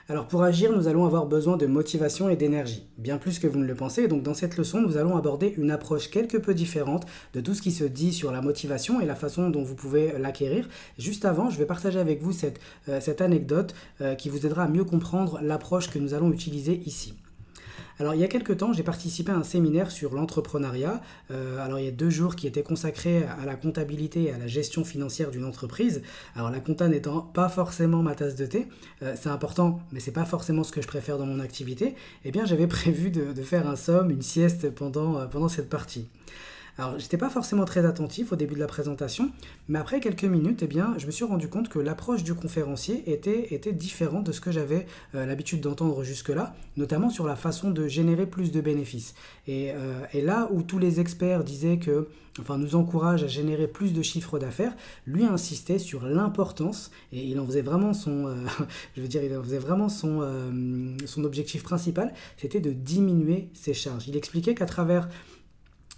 Alors pour agir, nous allons avoir besoin de motivation et d'énergie, bien plus que vous ne le pensez. Donc dans cette leçon, nous allons aborder une approche quelque peu différente de tout ce qui se dit sur la motivation et la façon dont vous pouvez l'acquérir. Juste avant, je vais partager avec vous cette anecdote qui vous aidera à mieux comprendre l'approche que nous allons utiliser ici. Alors il y a quelques temps, j'ai participé à un séminaire sur l'entrepreneuriat. Alors il y a 2 jours qui étaient consacrés à la comptabilité et à la gestion financière d'une entreprise. Alors la compta n'étant pas forcément ma tasse de thé, c'est important, mais c'est pas forcément ce que je préfère dans mon activité. Eh bien j'avais prévu de faire un somme, une sieste pendant cette partie. Alors, j'étais pas forcément très attentif au début de la présentation, mais après quelques minutes, eh bien, je me suis rendu compte que l'approche du conférencier était différente de ce que j'avais l'habitude d'entendre jusque-là, notamment sur la façon de générer plus de bénéfices. Et là où tous les experts disaient nous encouragent à générer plus de chiffres d'affaires, lui insistait sur l'importance, et il en faisait vraiment son objectif principal, c'était de diminuer ses charges. Il expliquait qu'à travers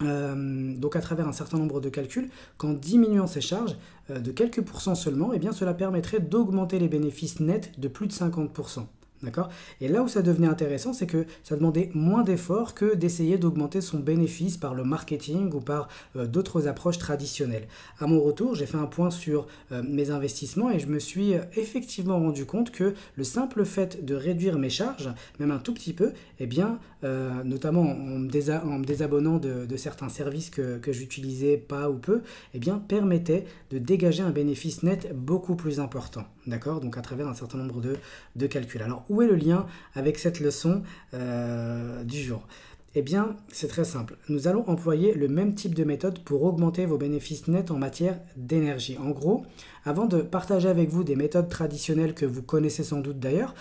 à travers un certain nombre de calculs, qu'en diminuant ses charges de quelques pourcents seulement, eh bien, cela permettrait d'augmenter les bénéfices nets de plus de 50%. D'accord ? Et là où ça devenait intéressant, c'est que ça demandait moins d'efforts que d'essayer d'augmenter son bénéfice par le marketing ou par d'autres approches traditionnelles. À mon retour, j'ai fait un point sur mes investissements et je me suis effectivement rendu compte que le simple fait de réduire mes charges, même un tout petit peu, eh bien, notamment en me désabonnant de certains services que j'utilisais pas ou peu, eh bien, permettait de dégager un bénéfice net beaucoup plus important. D'accord ? Donc à travers un certain nombre de calculs. Alors, où est le lien avec cette leçon du jour ? Eh bien, c'est très simple. Nous allons employer le même type de méthode pour augmenter vos bénéfices nets en matière d'énergie. En gros, avant de partager avec vous des méthodes traditionnelles que vous connaissez sans doute d'ailleurs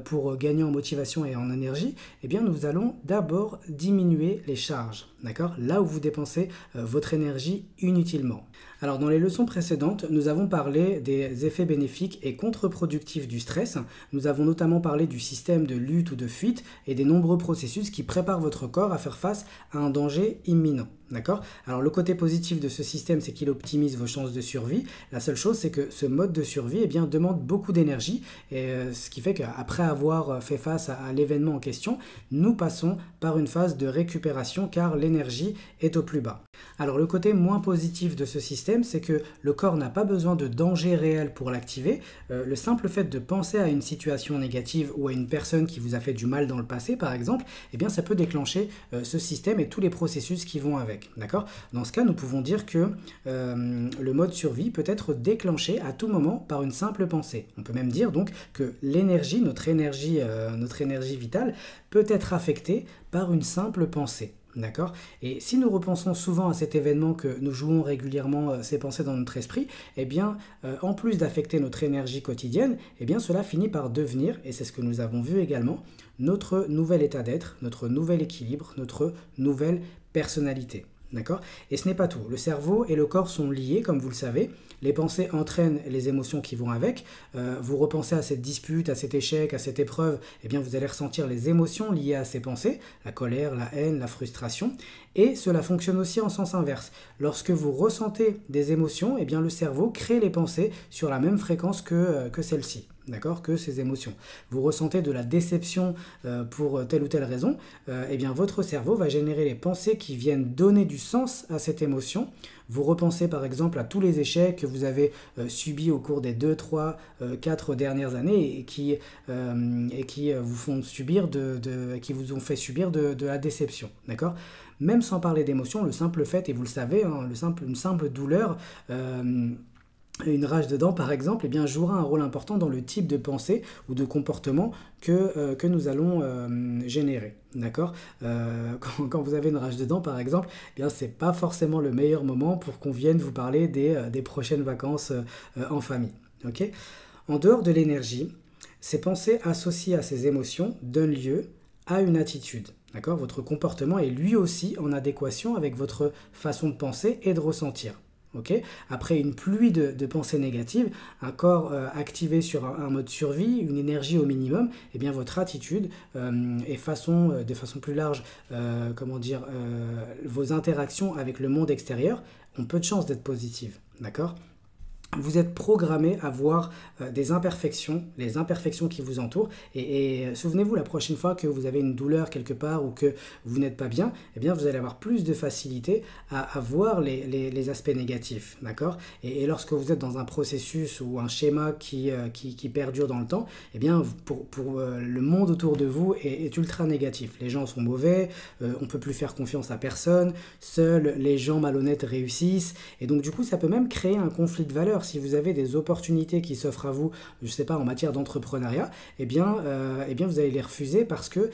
pour gagner en motivation et en énergie, eh bien, nous allons d'abord diminuer les charges, d'accord ? Là où vous dépensez votre énergie inutilement. Alors, dans les leçons précédentes, nous avons parlé des effets bénéfiques et contre-productifs du stress. Nous avons notamment parlé du système de lutte ou de fuite et des nombreux processus qui préparent votre corps à faire face à un danger imminent. D'accord ? Alors le côté positif de ce système, c'est qu'il optimise vos chances de survie. La seule chose, c'est que ce mode de survie demande beaucoup d'énergie. Et ce qui fait qu'après avoir fait face à l'événement en question, nous passons par une phase de récupération car l'énergie est au plus bas. Alors le côté moins positif de ce système, c'est que le corps n'a pas besoin de danger réel pour l'activer. Le simple fait de penser à une situation négative ou à une personne qui vous a fait du mal dans le passé, par exemple, eh bien ça peut déclencher ce système et tous les processus qui vont avec. D'accord ? Dans ce cas, nous pouvons dire que le mode survie peut être déclenché à tout moment par une simple pensée. On peut même dire donc que l'énergie, notre énergie vitale, peut être affectée par une simple pensée. D'accord ? Et si nous repensons souvent à cet événement, que nous jouons régulièrement ces pensées dans notre esprit, eh bien, en plus d'affecter notre énergie quotidienne, eh bien, cela finit par devenir, et c'est ce que nous avons vu également, notre nouvel état d'être, notre nouvel équilibre, notre nouvelle personnalité. D'accord ? Et ce n'est pas tout. Le cerveau et le corps sont liés, comme vous le savez. Les pensées entraînent les émotions qui vont avec. Vous repensez à cette dispute, à cet échec, à cette épreuve, eh bien vous allez ressentir les émotions liées à ces pensées, la colère, la haine, la frustration. Et cela fonctionne aussi en sens inverse. Lorsque vous ressentez des émotions, eh bien le cerveau crée les pensées sur la même fréquence que celle-ci. D'accord, que ces émotions. Vous ressentez de la déception pour telle ou telle raison, eh bien votre cerveau va générer les pensées qui viennent donner du sens à cette émotion. Vous repensez par exemple à tous les échecs que vous avez subis au cours des 2, 3, 4 dernières années et qui vous font subir qui vous ont fait subir de la déception. D'accord ? Même sans parler d'émotion, le simple fait, et vous le savez, hein, une simple douleur, une rage de dents par exemple, eh bien, jouera un rôle important dans le type de pensée ou de comportement que nous allons générer. D'accord ? Quand vous avez une rage de dents par exemple, eh bien, c'est pas forcément le meilleur moment pour qu'on vienne vous parler des prochaines vacances en famille. Okay ? En dehors de l'énergie, ces pensées associées à ces émotions donnent lieu à une attitude. D'accord ? Votre comportement est lui aussi en adéquation avec votre façon de penser et de ressentir. Okay ? Après une pluie de pensées négatives, un corps activé sur un mode survie, une énergie au minimum, eh bien votre attitude et de façon plus large, vos interactions avec le monde extérieur ont peu de chances d'être positives. D'accord ? vous êtes programmé à voir des imperfections, les imperfections qui vous entourent. Et souvenez-vous, la prochaine fois que vous avez une douleur quelque part ou que vous n'êtes pas bien, eh bien vous allez avoir plus de facilité à voir les aspects négatifs, d'accord? Et lorsque vous êtes dans un processus ou un schéma qui perdure dans le temps, eh bien pour le monde autour de vous est ultra négatif. Les gens sont mauvais, on ne peut plus faire confiance à personne, seuls les gens malhonnêtes réussissent. Et donc du coup, ça peut même créer un conflit de valeurs. Si vous avez des opportunités qui s'offrent à vous, je ne sais pas, en matière d'entrepreneuriat, eh bien vous allez les refuser parce que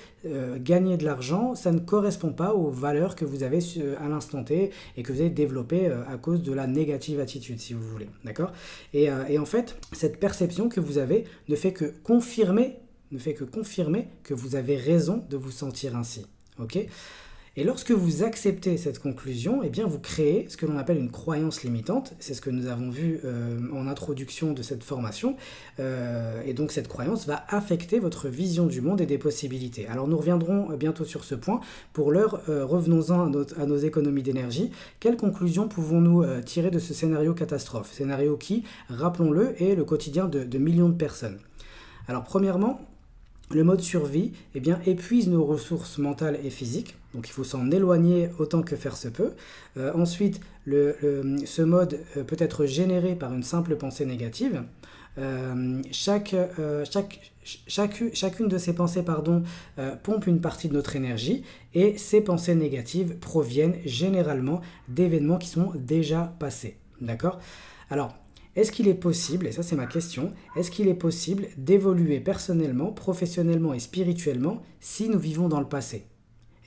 gagner de l'argent, ça ne correspond pas aux valeurs que vous avez à l'instant T et que vous avez développées à cause de la négative attitude, si vous voulez, d'accord? Et en fait, cette perception que vous avez ne fait que confirmer que vous avez raison de vous sentir ainsi, ok? Et lorsque vous acceptez cette conclusion, eh bien vous créez ce que l'on appelle une croyance limitante. C'est ce que nous avons vu en introduction de cette formation. Et donc cette croyance va affecter votre vision du monde et des possibilités. Alors nous reviendrons bientôt sur ce point. Pour l'heure, revenons-en à nos économies d'énergie. Quelles conclusions pouvons-nous tirer de ce scénario catastrophe? Scénario qui, rappelons-le, est le quotidien de millions de personnes. Alors premièrement, le mode survie épuise nos ressources mentales et physiques, donc il faut s'en éloigner autant que faire se peut. Ensuite, ce mode peut être généré par une simple pensée négative. Chacune de ces pensées pompe une partie de notre énergie et ces pensées négatives proviennent généralement d'événements qui sont déjà passés. D'accord? Alors, est-ce qu'il est possible, et ça c'est ma question, est-ce qu'il est possible d'évoluer personnellement, professionnellement et spirituellement si nous vivons dans le passé?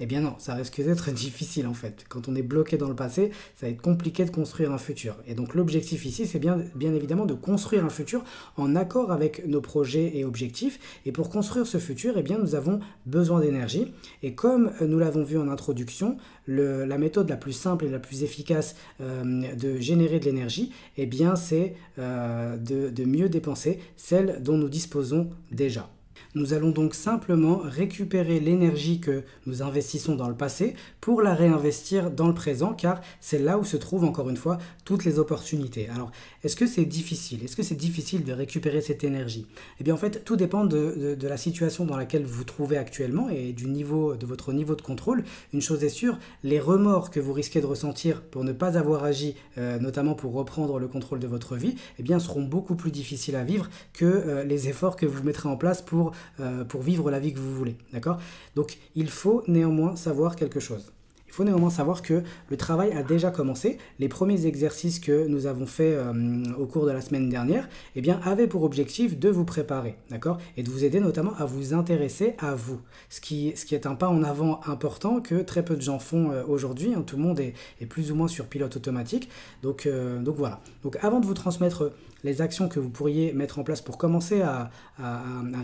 Eh bien non, ça risque d'être difficile en fait. Quand on est bloqué dans le passé, ça va être compliqué de construire un futur. Et donc l'objectif ici, c'est bien évidemment de construire un futur en accord avec nos projets et objectifs. Et pour construire ce futur, eh bien, nous avons besoin d'énergie. Et comme nous l'avons vu en introduction, la méthode la plus simple et la plus efficace de générer de l'énergie, eh bien, c'est de mieux dépenser celle dont nous disposons déjà. Nous allons donc simplement récupérer l'énergie que nous investissons dans le passé pour la réinvestir dans le présent, car c'est là où se trouvent encore une fois toutes les opportunités. Alors, est-ce que c'est difficile? Est-ce que c'est difficile de récupérer cette énergie? Eh bien en fait, tout dépend de la situation dans laquelle vous vous trouvez actuellement et de votre niveau de contrôle. Une chose est sûre, les remords que vous risquez de ressentir pour ne pas avoir agi, notamment pour reprendre le contrôle de votre vie, eh bien seront beaucoup plus difficiles à vivre que les efforts que vous mettrez en place pour vivre la vie que vous voulez, d'accord? Donc il faut néanmoins savoir quelque chose. Il faut néanmoins savoir que le travail a déjà commencé. Les premiers exercices que nous avons faits au cours de la semaine dernière, eh bien, avaient pour objectif de vous préparer, d'accord? Et de vous aider notamment à vous intéresser à vous. Ce qui est un pas en avant important que très peu de gens font aujourd'hui. Tout le monde est plus ou moins sur pilote automatique. Donc voilà. Donc avant de vous transmettre les actions que vous pourriez mettre en place pour commencer à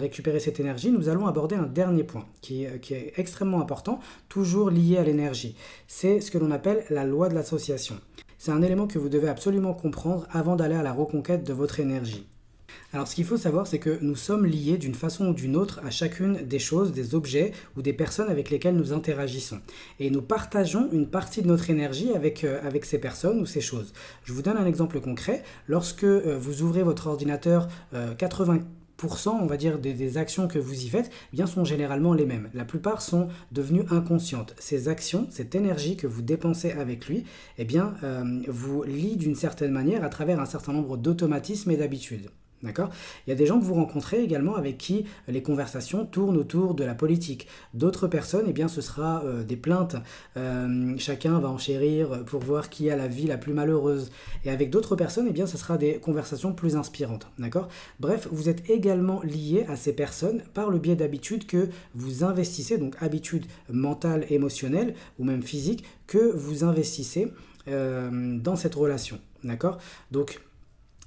récupérer cette énergie, nous allons aborder un dernier point qui est extrêmement important, toujours lié à l'énergie. C'est ce que l'on appelle la loi de l'association. C'est un élément que vous devez absolument comprendre avant d'aller à la reconquête de votre énergie. Alors ce qu'il faut savoir, c'est que nous sommes liés d'une façon ou d'une autre à chacune des choses, des objets ou des personnes avec lesquelles nous interagissons. Et nous partageons une partie de notre énergie avec ces personnes ou ces choses. Je vous donne un exemple concret. Lorsque vous ouvrez votre ordinateur, 80% on va dire des actions que vous y faites, eh bien sont généralement les mêmes. La plupart sont devenues inconscientes. Ces actions, cette énergie que vous dépensez avec lui, eh bien vous lie d'une certaine manière à travers un certain nombre d'automatismes et d'habitudes. D'accord? Il y a des gens que vous rencontrez également avec qui les conversations tournent autour de la politique. D'autres personnes, eh bien, ce sera des plaintes. Chacun va enchérir pour voir qui a la vie la plus malheureuse. Et avec d'autres personnes, eh bien, ce sera des conversations plus inspirantes. D'accord? Bref, vous êtes également lié à ces personnes par le biais d'habitudes que vous investissez, donc habitudes mentales, émotionnelles ou même physiques, que vous investissez dans cette relation. D'accord? Donc,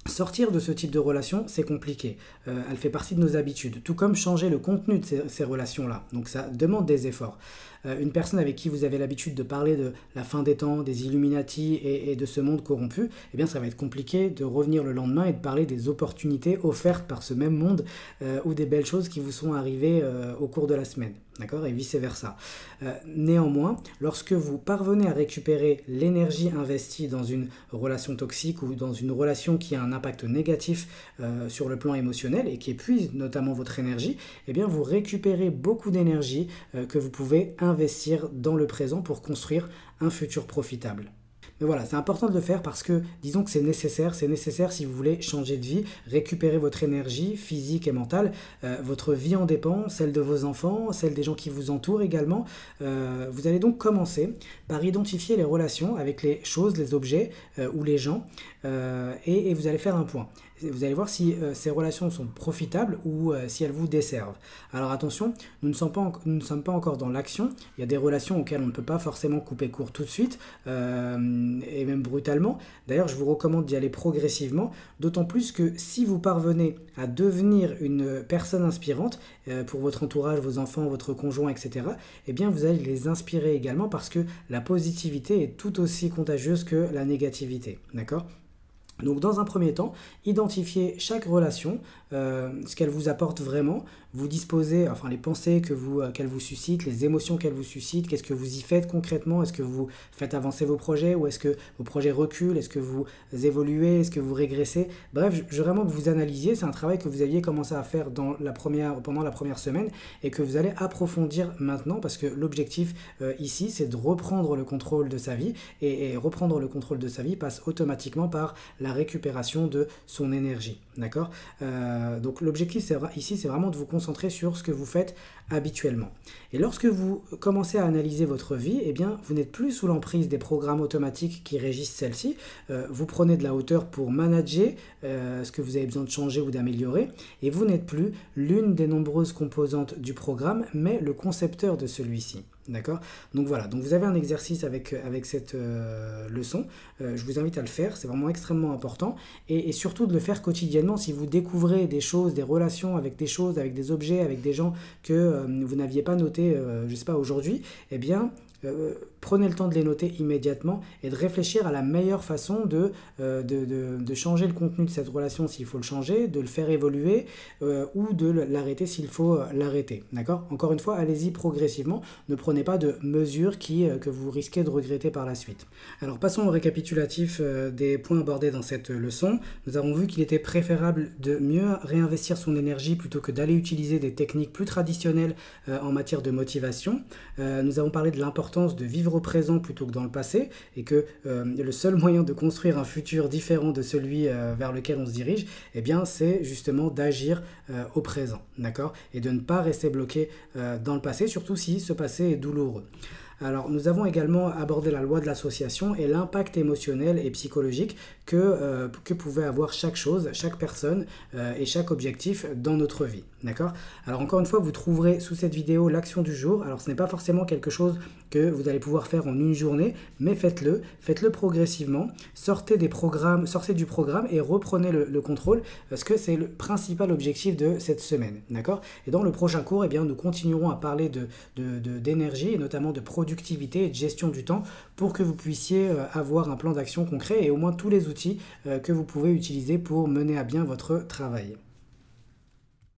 sortir de ce type de relation, c'est compliqué. Elle fait partie de nos habitudes, tout comme changer le contenu de ces relations-là. Donc ça demande des efforts. une personne avec qui vous avez l'habitude de parler de la fin des temps, des Illuminati et de ce monde corrompu, eh bien ça va être compliqué de revenir le lendemain et de parler des opportunités offertes par ce même monde ou des belles choses qui vous sont arrivées au cours de la semaine. D'accord, et vice-versa. Néanmoins, lorsque vous parvenez à récupérer l'énergie investie dans une relation toxique ou dans une relation qui a un impact négatif sur le plan émotionnel et qui épuise notamment votre énergie, eh bien vous récupérez beaucoup d'énergie que vous pouvez investir dans le présent pour construire un futur profitable. Mais voilà, c'est important de le faire parce que, disons que c'est nécessaire si vous voulez changer de vie, récupérer votre énergie physique et mentale, votre vie en dépend, celle de vos enfants, celle des gens qui vous entourent également. Vous allez donc commencer par identifier les relations avec les choses, les objets ou les gens et vous allez faire un point. Vous allez voir si ces relations sont profitables ou si elles vous desservent. Alors attention, nous ne sommes pas encore dans l'action. Il y a des relations auxquelles on ne peut pas forcément couper court tout de suite, et même brutalement. D'ailleurs, je vous recommande d'y aller progressivement, d'autant plus que si vous parvenez à devenir une personne inspirante pour votre entourage, vos enfants, votre conjoint, etc., eh bien vous allez les inspirer également parce que la positivité est tout aussi contagieuse que la négativité. D'accord ? Donc dans un premier temps, identifiez chaque relation, ce qu'elle vous apporte vraiment, vous disposez, enfin les pensées qu'elle vous suscite, les émotions qu'elle vous suscite, qu'est-ce que vous y faites concrètement, est-ce que vous faites avancer vos projets ou est-ce que vos projets reculent, est-ce que vous évoluez, est-ce que vous régressez, bref, je veux vraiment que vous analysiez, c'est un travail que vous aviez commencé à faire pendant la première semaine et que vous allez approfondir maintenant parce que l'objectif ici c'est de reprendre le contrôle de sa vie et reprendre le contrôle de sa vie passe automatiquement par la récupération de son énergie, d'accord. Donc l'objectif ici c'est vraiment de vous concentrer sur ce que vous faites habituellement. Et lorsque vous commencez à analyser votre vie, eh bien vous n'êtes plus sous l'emprise des programmes automatiques qui régissent celle-ci, vous prenez de la hauteur pour manager ce que vous avez besoin de changer ou d'améliorer, et vous n'êtes plus l'une des nombreuses composantes du programme, mais le concepteur de celui-ci. D'accord. Donc voilà, donc vous avez un exercice avec cette leçon, je vous invite à le faire, c'est vraiment extrêmement important, et surtout de le faire quotidiennement. Si vous découvrez des choses, des relations avec des choses, avec des objets, avec des gens que vous n'aviez pas notés, je ne sais pas, aujourd'hui, eh bien prenez le temps de les noter immédiatement et de réfléchir à la meilleure façon de changer le contenu de cette relation s'il faut le changer, de le faire évoluer ou de l'arrêter s'il faut l'arrêter. D'accord ? Encore une fois, allez-y progressivement, ne prenez pas de mesures que vous risquez de regretter par la suite. Alors passons au récapitulatif des points abordés dans cette leçon. Nous avons vu qu'il était préférable de mieux réinvestir son énergie plutôt que d'aller utiliser des techniques plus traditionnelles en matière de motivation. Nous avons parlé de l'importance de vivre au présent plutôt que dans le passé et que le seul moyen de construire un futur différent de celui vers lequel on se dirige, eh bien c'est justement d'agir au présent, d'accord, et de ne pas rester bloqué dans le passé, surtout si ce passé est douloureux. Alors, nous avons également abordé la loi de l'association et l'impact émotionnel et psychologique que pouvait avoir chaque chose, chaque personne et chaque objectif dans notre vie. D'accord ? Alors, encore une fois, vous trouverez sous cette vidéo l'action du jour. Alors, ce n'est pas forcément quelque chose que vous allez pouvoir faire en une journée, mais faites-le progressivement. Sortez du programme et reprenez le contrôle parce que c'est le principal objectif de cette semaine. D'accord ? Et dans le prochain cours, eh bien, nous continuerons à parler d'énergie et notamment de productivité et de gestion du temps pour que vous puissiez avoir un plan d'action concret et au moins tous les outils que vous pouvez utiliser pour mener à bien votre travail.